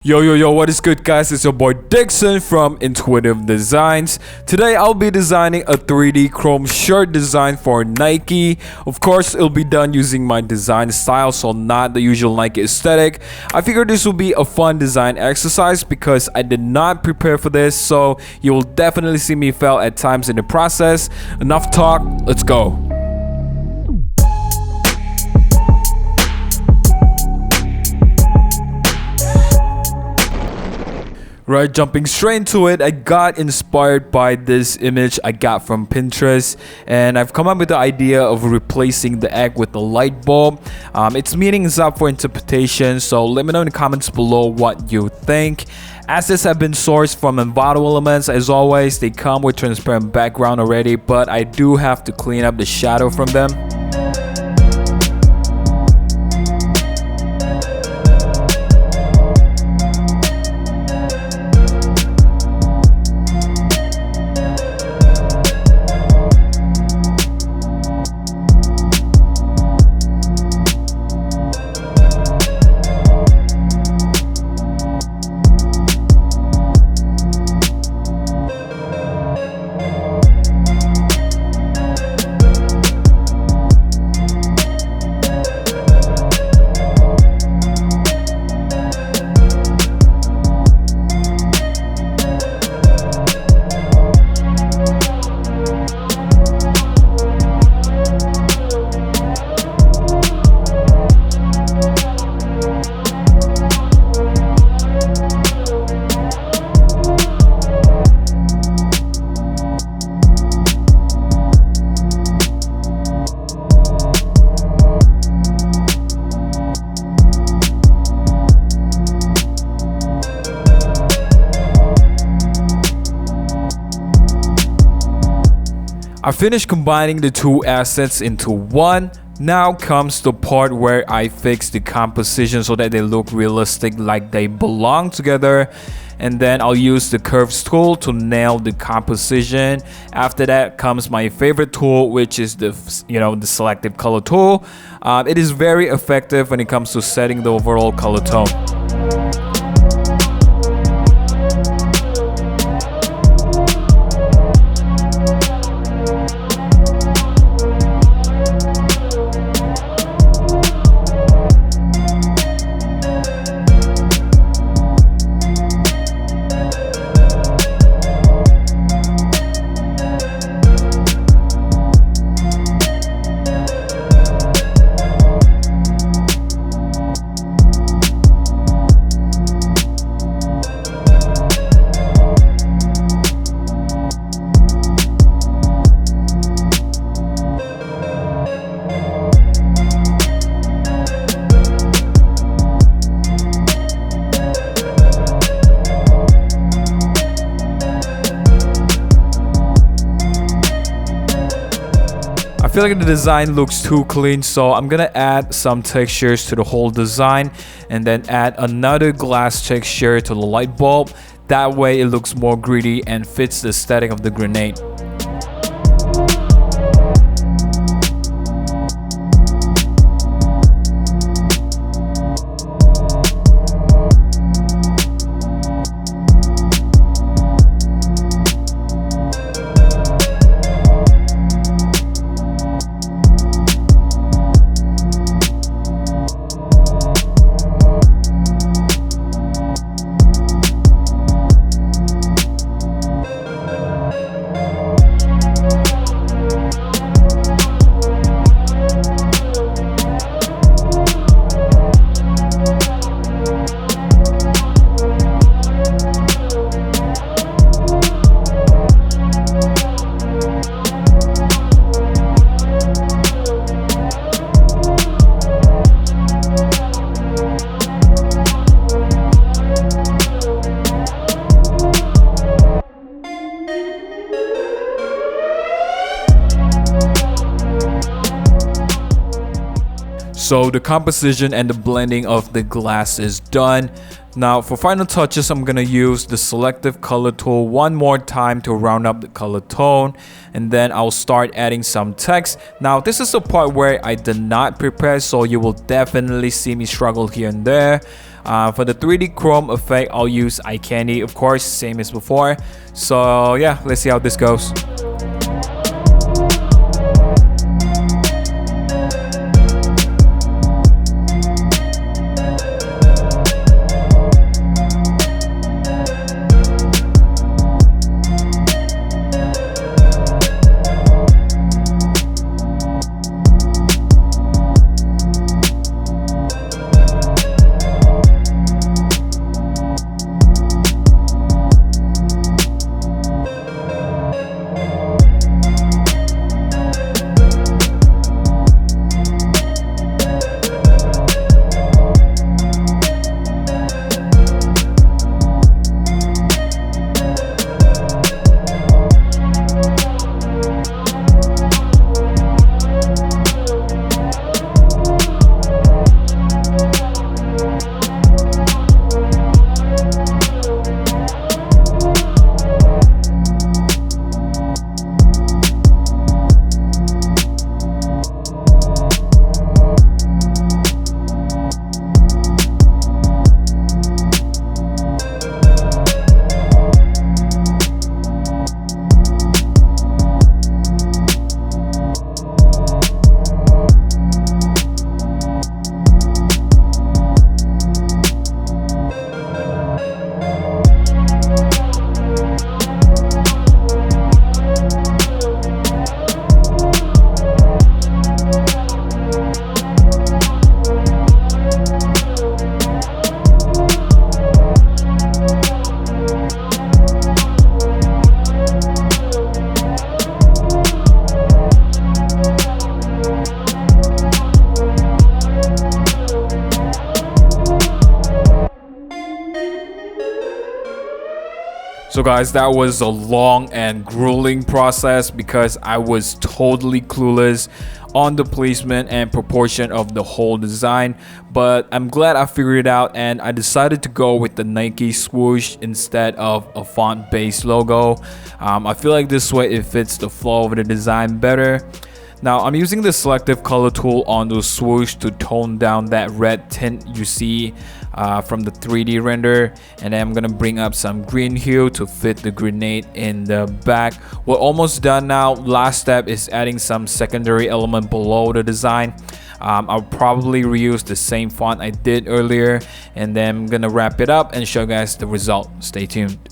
Yo, what is good, guys? It's your boy Dixon from Intuitive Designs. Today I'll be designing a 3D chrome shirt design for Nike. Of course, it'll be done using my design style, so not the usual Nike aesthetic. I figured this will be a fun design exercise because I did not prepare for this, so you will definitely see me fail at times in the process. Enough talk, let's go. Right, jumping straight into it, I got inspired by this image I got from Pinterest, and I've come up with the idea of replacing the egg with the light bulb. Its meaning is up for interpretation, so let me know in the comments below what you think. Assets have been sourced from Envato Elements. As always, they come with transparent background already, but I do have to clean up the shadow from them. I finished combining the two assets into one. Now comes the part where I fix the composition so that they look realistic, like they belong together. And then I'll use the curves tool to nail the composition. After that comes my favorite tool, which is the selective color tool. It is very effective when it comes to setting the overall color tone. I feel like the design looks too clean, so I'm gonna add some textures to the whole design and then add another glass texture to the light bulb. That way it looks more gritty and fits the aesthetic of the grenade. So the composition and the blending of the glass is done. Now for final touches, I'm gonna use the selective color tool one more time to round up the color tone, and then I'll start adding some text. Now this is the part where I did not prepare, so you will definitely see me struggle here and there. For the 3D chrome effect, I'll use eye candy, of course, same as before. So yeah, let's see how this goes. So guys, that was a long and grueling process because I was totally clueless on the placement and proportion of the whole design, but I'm glad I figured it out, and I decided to go with the Nike swoosh instead of a font based logo. I feel like this way it fits the flow of the design better. Now I'm using the selective color tool on the swoosh to tone down that red tint you see from the 3D render, and then I'm gonna bring up some green hue to fit the grenade in the back. We're almost done now. Last step is adding some secondary element below the design. I'll probably reuse the same font I did earlier, and then I'm gonna wrap it up and show you guys the result. Stay tuned.